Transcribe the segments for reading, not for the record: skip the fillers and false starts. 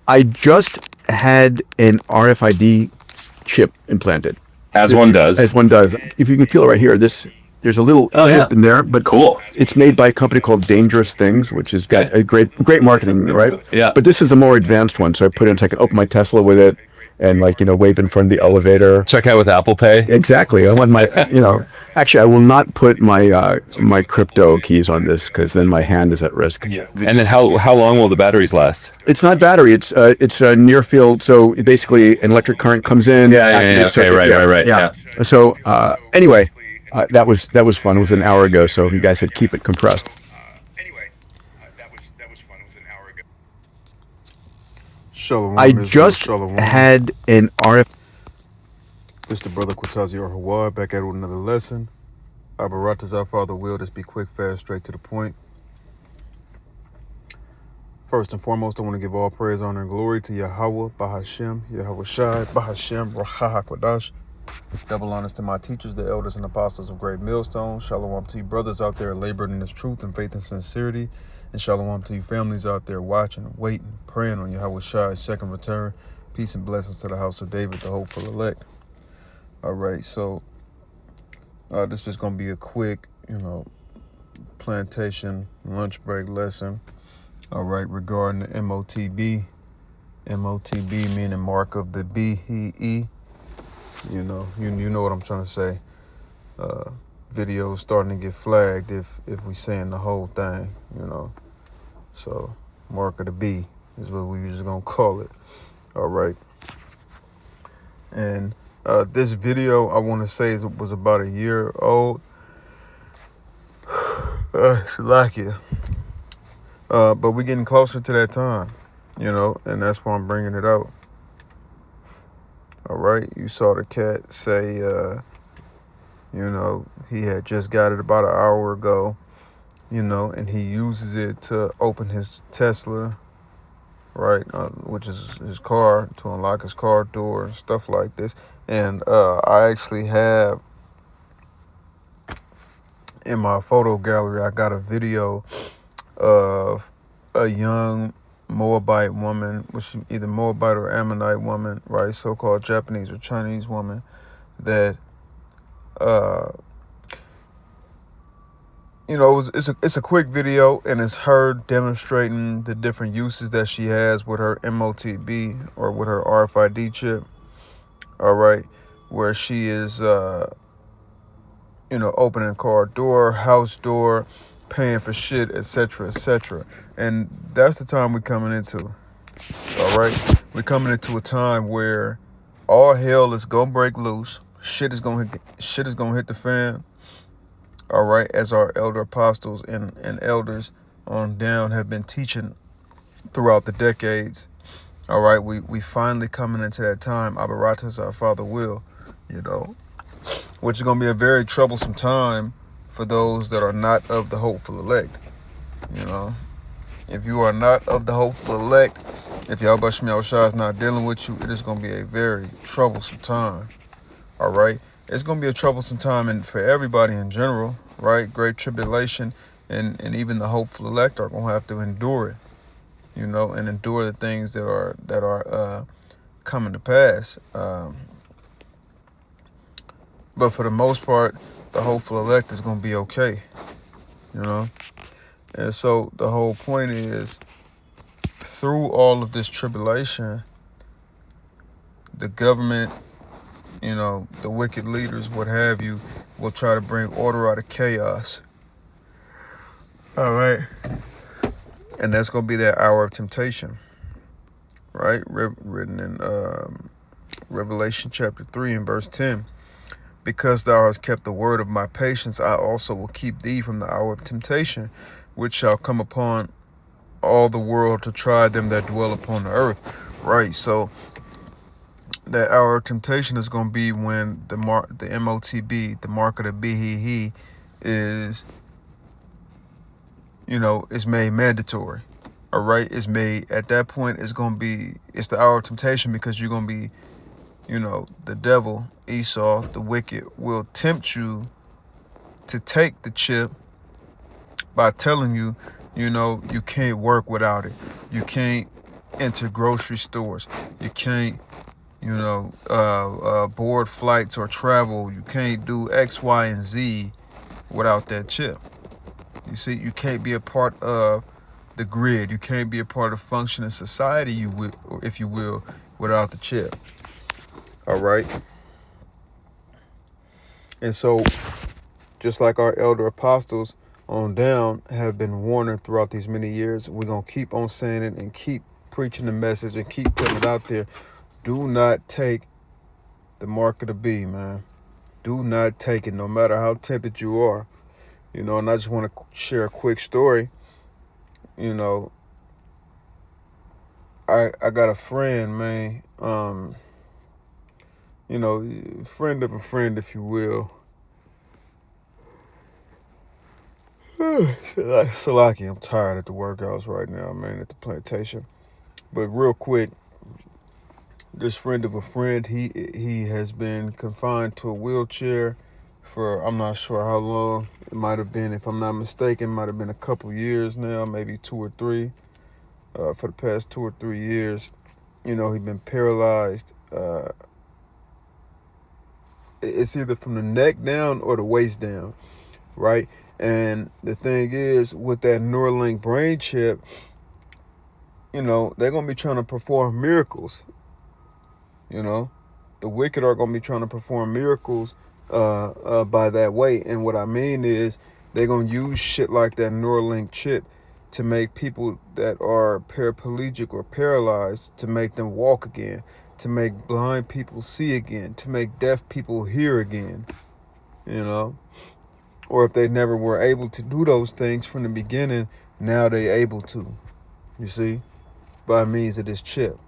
I just had an RFID chip implanted. As one does. As one does. If you can feel it right here, there's a little chip in there, but Cool. it's made by a company called Dangerous Things, which has got a great marketing, right? Yeah. But this is the more advanced one, so I put it in so I can open my Tesla with it and wave in front of the elevator. Check out with Apple Pay. Exactly. I want my actually I will not put my my crypto keys on this because then my hand is at risk. And then how long will the batteries last? It's not battery. It's a near field. So basically, an electric current comes in. Okay, right. Yeah. So anyway, that was fun. It was an hour ago. So you guys said keep it compressed. Shalom, I just had an RF. This is the brother Quatazi or Hawar back at it with another lesson. Abaratas, our Father will. Just be quick, fast, straight to the point. First and foremost, I want to give all praise, honor, and glory to Yahweh, Bahashem, Yahweh Shai, Bahashem, Raha HaKodash. Double honors to my teachers, the elders and apostles of Great Millstone. Shalom to you brothers out there laboring in this truth and faith and sincerity. And shalom to you families out there watching, waiting, praying on Yahweh Shai's second return. Peace and blessings to the house of David, the hopeful elect. All right, so this is just going to be a quick, plantation lunch break lesson. All right, regarding the Motb. Motb meaning mark of the B-E-E. You know what I'm trying to say. Videos starting to get flagged if we saying the whole thing, So mark of the B is what we just gonna call it. All right. And this video I want to say was about a year old. Shalakia. But we're getting closer to that time, and that's why I'm bringing it out. All right, you saw the cat say, he had just got it about an hour ago, and he uses it to open his Tesla, right, which is his car, to unlock his car door and stuff like this. And I actually have in my photo gallery, I got a video of a young Moabite woman, which is either Moabite or Ammonite woman, right? So-called Japanese or Chinese woman that, it's a quick video, and it's her demonstrating the different uses that she has with her Motb or with her RFID chip. All right, where she is, opening car door, house door, paying for shit, etc., etc. And that's the time we're coming into. All right, we're coming into a time where all hell is gonna break loose. Shit is gonna hit the fan. All right, as our elder apostles and elders on down have been teaching throughout the decades. All right, we finally coming into that time. Abaratas, our Father will, which is gonna be a very troublesome time for those that are not of the hopeful elect. If you are not of the hopeful elect, if Yahweh Shai is not dealing with you, it is going to be a very troublesome time. All right? It's going to be a troublesome time and for everybody in general, right? Great tribulation, and even the hopeful elect are going to have to endure it, and endure the things that are coming to pass. But for the most part, the hopeful elect is going to be okay, And so the whole point is, through all of this tribulation, the government, the wicked leaders, what have you, will try to bring order out of chaos. All right. And that's going to be that hour of temptation, right? Written in Revelation chapter 3 and verse 10. Because thou hast kept the word of my patience, I also will keep thee from the hour of temptation, which shall come upon all the world to try them that dwell upon the earth. Right, so that hour of temptation is going to be when the Motb, the mark of the B-he-he, is, is made mandatory. All right, it's made, at that point, it's the hour of temptation, because you're going to be, the devil, Esau, the wicked, will tempt you to take the chip by telling you, you can't work without it. You can't enter grocery stores. You can't, board flights or travel. You can't do X, Y, and Z without that chip. You see, you can't be a part of the grid. You can't be a part of functioning society, if you will, without the chip. All right. And so, just like our elder apostles on down have been warning throughout these many years, we're going to keep on saying it and keep preaching the message and keep putting it out there. Do not take the mark of the beast, man. Do not take it, no matter how tempted you are. And I just want to share a quick story. I got a friend, man. Friend of a friend, if you will. Salaki, I'm tired at the workouts right now, man, at the plantation. But real quick, this friend of a friend, he has been confined to a wheelchair for, I'm not sure how long. It might have been, if I'm not mistaken, might have been a couple years now, maybe 2 or 3. For the past 2 or 3 years, he's been paralyzed. It's either from the neck down or the waist down, right? And the thing is, with that Neuralink brain chip, they're going to be trying to perform miracles. The wicked are going to be trying to perform miracles by that way. And what I mean is, they're going to use shit like that Neuralink chip to make people that are paraplegic or paralyzed, to make them walk again, to make blind people see again, to make deaf people hear again, Or if they never were able to do those things from the beginning, now they're able to, you see, by means of this chip.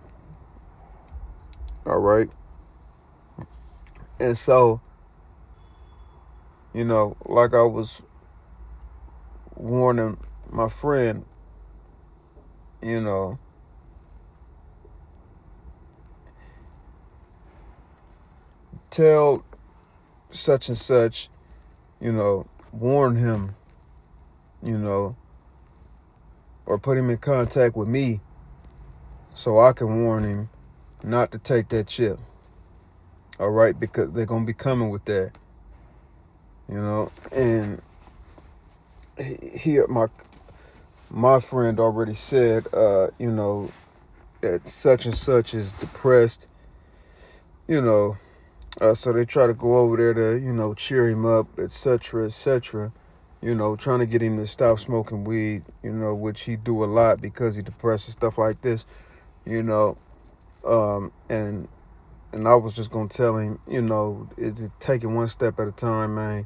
All right. And so, like I was warning my friend, tell such and such, warn him, or put him in contact with me so I can warn him not to take that chip. All right, because they're going to be coming with that, and my friend already said, that such and such is depressed, so they try to go over there to, cheer him up, etc., trying to get him to stop smoking weed, which he do a lot because he depressed and stuff like this, and I was just gonna tell him, it's taking one step at a time, man.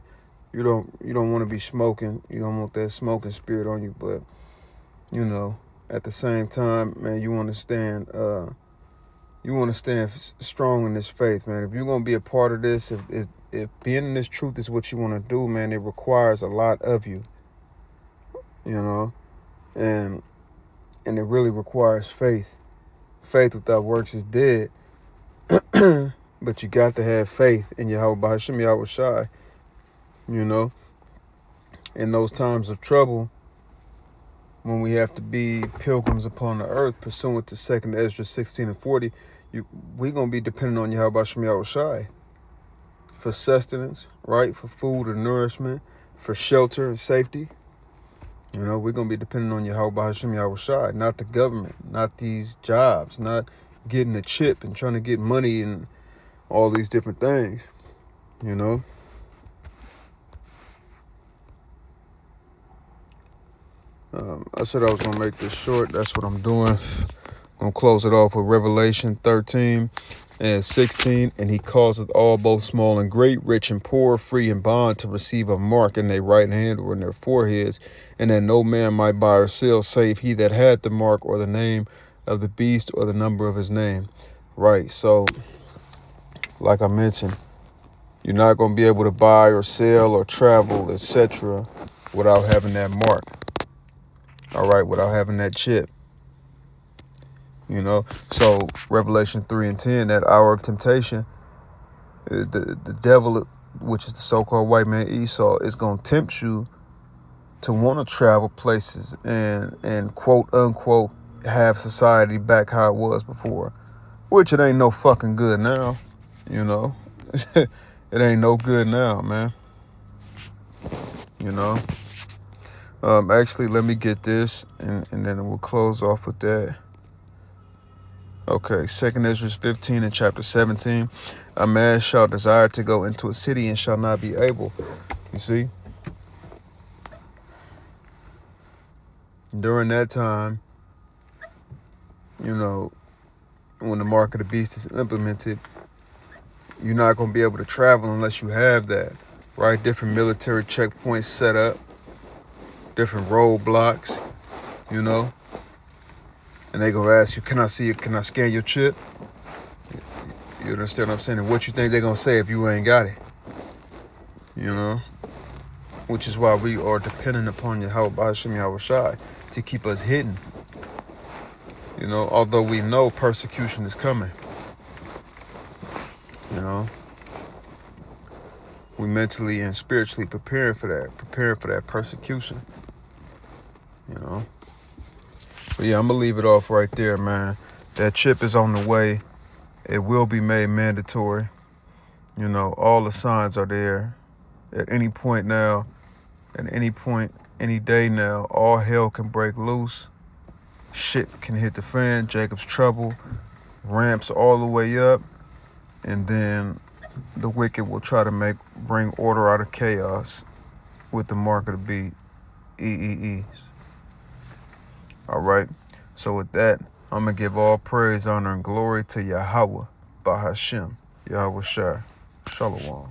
You don't want to be smoking. You don't want that smoking spirit on you, but at the same time, man, you want to stand strong in this faith, man. If you're gonna be a part of this, if being in this truth is what you want to do, man, it requires a lot of you, and it really requires faith. Faith without works is dead. But you got to have faith in Yahweh B'Hashem Yahweh Shai, in those times of trouble, when we have to be pilgrims upon the earth, pursuant to 2 Ezra 16 and 40, we're going to be dependent on Yahweh B'Hashem Yahweh Shai for sustenance, right? For food and nourishment, for shelter and safety. We're going to be dependent on Yahweh B'Hashem Yahweh Shai, not the government, not these jobs, not getting a chip and trying to get money and all these different things, I said I was going to make this short. That's what I'm doing. I'm going to close it off with Revelation 13 and 16. And he causeth all, both small and great, rich and poor, free and bond, to receive a mark in their right hand or in their foreheads, and that no man might buy or sell save he that had the mark or the name of the beast or the number of his name. Right. So, like I mentioned, you're not going to be able to buy or sell or travel, etc., without having that mark. All right, without having that chip. So Revelation 3 and 10, that hour of temptation, the devil, which is the so-called white man Esau, is going to tempt you to want to travel places and quote unquote have society back how it was before, which it ain't no fucking good now, you know. It ain't no good now, man. You know. Actually, let me get this, and then we'll close off with that. Okay, 2nd Ezra 15 and chapter 17. A man shall desire to go into a city and shall not be able. You see? During that time, you know, when the mark of the beast is implemented, you're not going to be able to travel unless you have that, right? Different military checkpoints set up, different roadblocks, you know? And they going to ask you, can I scan your chip? You understand what I'm saying? And what you think they're going to say if you ain't got it? You know? Which is why we are dependent upon Yahweh Shai to keep us hidden. You know, although we know persecution is coming. You know? We mentally and spiritually preparing for that persecution. You know? But yeah, I'm going to leave it off right there, man. That chip is on the way. It will be made mandatory. You know, all the signs are there. At any point now, any day now, all hell can break loose. Shit can hit the fan. Jacob's trouble ramps all the way up. And then the wicked will try to bring order out of chaos with the mark of the beast. All right. So with that, I'm going to give all praise, honor, and glory to Yahweh, Bahashem, Yahweh Shai. Shalom.